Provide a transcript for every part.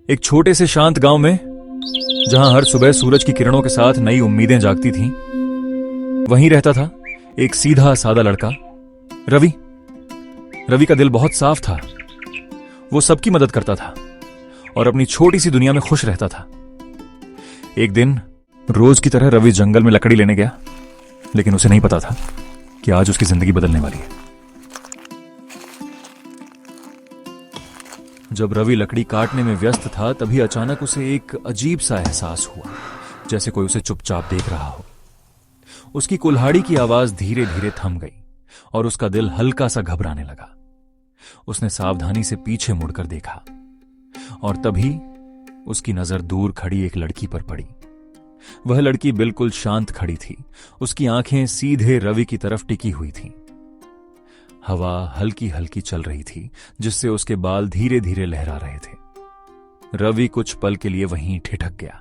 एक छोटे से शांत गांव में, जहां हर सुबह सूरज की किरणों के साथ नई उम्मीदें जागती थीं, वहीं रहता था एक सीधा सादा लड़का, रवि। रवि का दिल बहुत साफ था। वो सबकी मदद करता था और अपनी छोटी सी दुनिया में खुश रहता था। एक दिन रोज की तरह रवि जंगल में लकड़ी लेने गया, लेकिन उसे नहीं पता था कि आज उसकी जिंदगी बदलने वाली है। जब रवि लकड़ी काटने में व्यस्त था, तभी अचानक उसे एक अजीब सा एहसास हुआ, जैसे कोई उसे चुपचाप देख रहा हो। उसकी कुल्हाड़ी की आवाज धीरे धीरे थम गई और उसका दिल हल्का सा घबराने लगा। उसने सावधानी से पीछे मुड़कर देखा और तभी उसकी नजर दूर खड़ी एक लड़की पर पड़ी। वह लड़की बिल्कुल शांत खड़ी थी। उसकी आंखें सीधे रवि की तरफ टिकी हुई थीं। हवा हल्की हल्की चल रही थी, जिससे उसके बाल धीरे धीरे लहरा रहे थे। रवि कुछ पल के लिए वहीं ठिठक गया।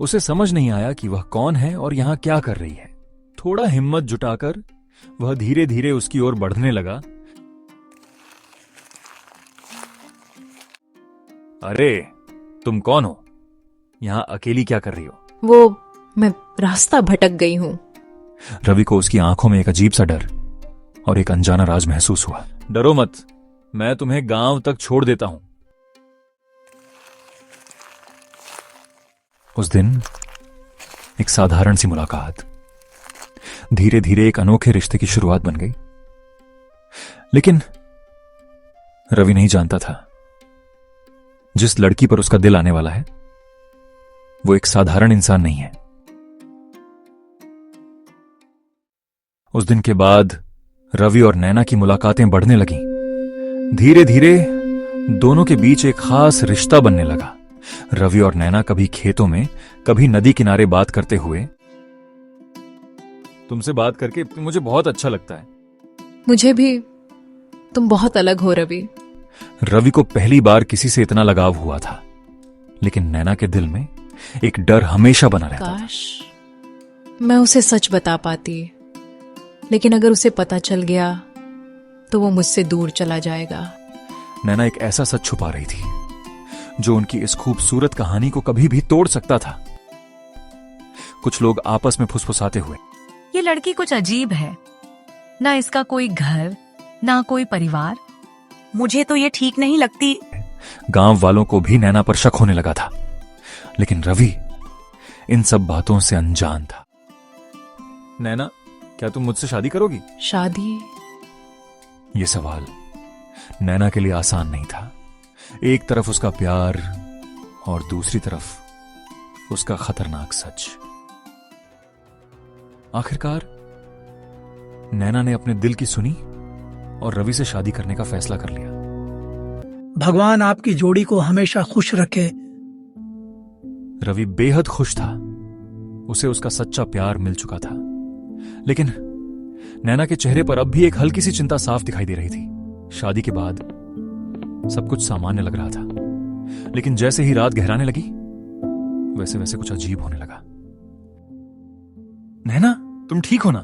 उसे समझ नहीं आया कि वह कौन है और यहां क्या कर रही है। थोड़ा हिम्मत जुटाकर वह धीरे धीरे उसकी ओर बढ़ने लगा। अरे, तुम कौन हो? यहां अकेली क्या कर रही हो? मैं रास्ता भटक गई हूं। रवि को उसकी आंखों में एक अजीब सा डर और एक अनजाना राज महसूस हुआ। डरो मत, मैं तुम्हें गांव तक छोड़ देता हूं। उस दिन एक साधारण सी मुलाकात धीरे धीरे एक अनोखे रिश्ते की शुरुआत बन गई। लेकिन रवि नहीं जानता था, जिस लड़की पर उसका दिल आने वाला है, वो एक साधारण इंसान नहीं है। उस दिन के बाद रवि और नैना की मुलाकातें बढ़ने लगीं। धीरे धीरे दोनों के बीच एक खास रिश्ता बनने लगा। रवि और नैना कभी खेतों में, कभी नदी किनारे बात करते हुए। तुमसे बात करके मुझे बहुत अच्छा लगता है। मुझे भी। तुम बहुत अलग हो रवि। रवि को पहली बार किसी से इतना लगाव हुआ था, लेकिन नैना के दिल में एक डर हमेशा बना रहता था। काश मैं उसे सच बता पाती, लेकिन अगर उसे पता चल गया तो वो मुझसे दूर चला जाएगा। नैना एक ऐसा सच छुपा रही थी जो उनकी इस खूबसूरत कहानी को कभी भी तोड़ सकता था। कुछ लोग आपस में फुसफुसाते हुए, ये लड़की कुछ अजीब है, ना इसका कोई घर, ना कोई परिवार, मुझे तो ये ठीक नहीं लगती। गांव वालों को भी नैना पर शक होने लगा था, लेकिन रवि इन सब बातों से अनजान था। नैना, क्या तुम मुझसे शादी करोगी? शादी? यह सवाल नैना के लिए आसान नहीं था। एक तरफ उसका प्यार और दूसरी तरफ उसका खतरनाक सच। आखिरकार नैना ने अपने दिल की सुनी और रवि से शादी करने का फैसला कर लिया। भगवान आपकी जोड़ी को हमेशा खुश रखे। रवि बेहद खुश था। उसे उसका सच्चा प्यार मिल चुका था, लेकिन नैना के चेहरे पर अब भी एक हल्की सी चिंता साफ दिखाई दे रही थी। शादी के बाद सब कुछ सामान्य लग रहा था, लेकिन जैसे ही रात गहराने लगी, वैसे वैसे कुछ अजीब होने लगा। नैना, तुम ठीक हो ना?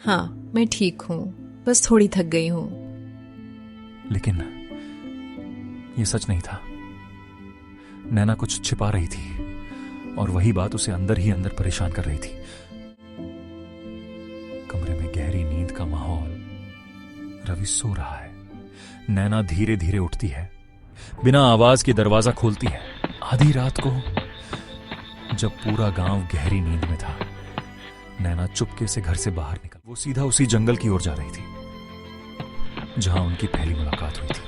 हाँ, मैं ठीक हूं, बस थोड़ी थक गई हूं। लेकिन यह सच नहीं था। नैना कुछ छिपा रही थी और वही बात उसे अंदर ही अंदर परेशान कर रही थी। कमरे में गहरी नींद का माहौल। रवि सो रहा है। नैना धीरे धीरे उठती है, बिना आवाज के दरवाजा खोलती है। आधी रात को, जब पूरा गांव गहरी नींद में था, नैना चुपके से घर से बाहर निकल। वो सीधा उसी जंगल की ओर जा रही थी जहां उनकी पहली मुलाकात हुई थी।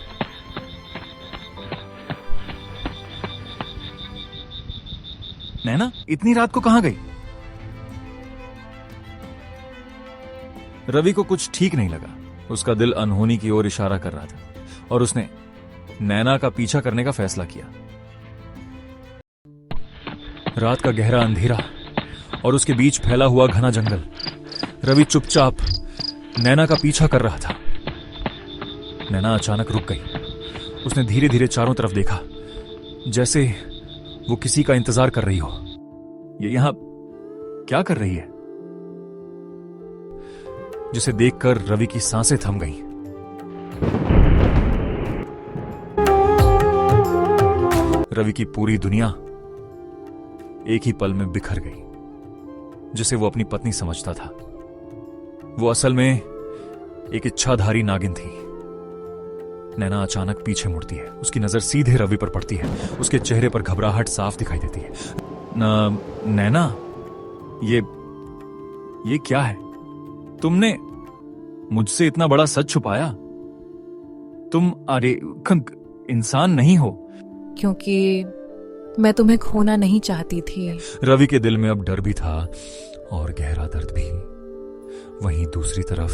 नैना, इतनी रात को कहां गई? रवि को कुछ ठीक नहीं लगा। उसका दिल अनहोनी की ओर इशारा कर रहा था और उसने नैना का पीछा करने का फैसला किया। रात का गहरा अंधेरा और उसके बीच फैला हुआ घना जंगल। रवि चुपचाप नैना का पीछा कर रहा था। नैना अचानक रुक गई। उसने धीरे धीरे चारों तरफ देखा, जैसे वो किसी का इंतजार कर रही हो। ये यहां क्या कर रही है? जिसे देखकर रवि की सांसें थम गईं। रवि की पूरी दुनिया एक ही पल में बिखर गई। जिसे वो अपनी पत्नी समझता था, वो असल में एक इच्छाधारी नागिन थी। नैना अचानक पीछे मुड़ती है, उसकी नजर सीधे रवि पर पड़ती है। उसके चेहरे पर घबराहट साफ दिखाई देती है। नैना, ये क्या है? तुमने मुझसे इतना बड़ा सच छुपाया? तुम अरे इंसान नहीं हो। क्योंकि मैं तुम्हें खोना नहीं चाहती थी। रवि के दिल में अब डर भी था और गहरा दर्द भी। वहीं दूसरी तरफ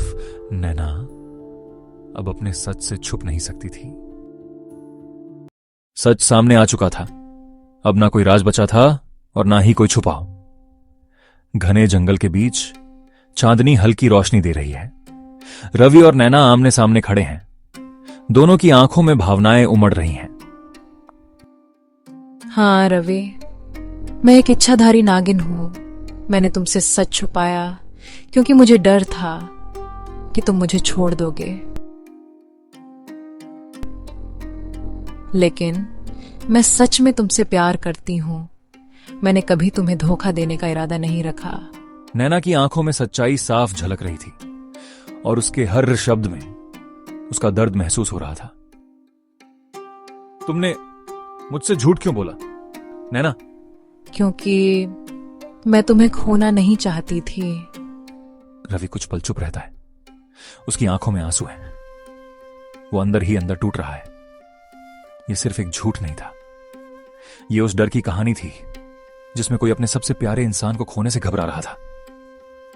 नैना अब अपने सच से छुप नहीं सकती थी। सच सामने आ चुका था। अब ना कोई राज बचा था और ना ही कोई छुपाओ। घने जंगल के बीच चांदनी हल्की रोशनी दे रही है। रवि और नैना आमने सामने खड़े हैं। दोनों की आंखों में भावनाएं उमड़ रही हैं। हाँ रवि, मैं एक इच्छाधारी नागिन हूं। मैंने तुमसे सच छुपाया क्योंकि मुझे डर था कि तुम मुझे छोड़ दोगे। लेकिन मैं सच में तुमसे प्यार करती हूं। मैंने कभी तुम्हें धोखा देने का इरादा नहीं रखा। नैना की आंखों में सच्चाई साफ झलक रही थी और उसके हर शब्द में उसका दर्द महसूस हो रहा था। तुमने मुझसे झूठ क्यों बोला नैना? क्योंकि मैं तुम्हें खोना नहीं चाहती थी। रवि कुछ पल चुप रहता है। उसकी आंखों में आंसू हैं। वो अंदर ही अंदर टूट रहा है। ये सिर्फ एक झूठ नहीं था, ये उस डर की कहानी थी जिसमें कोई अपने सबसे प्यारे इंसान को खोने से घबरा रहा था।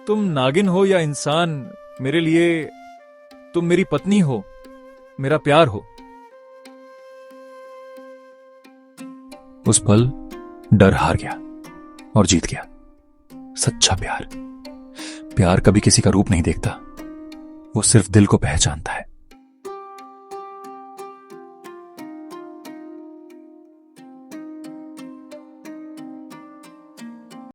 तुम नागिन हो या इंसान, मेरे लिए तुम मेरी पत्नी हो, मेरा प्यार हो। उस पल डर हार गया और जीत गया। सच्चा प्यार कभी किसी का रूप नहीं देखता, वो सिर्फ दिल को पहचानता है।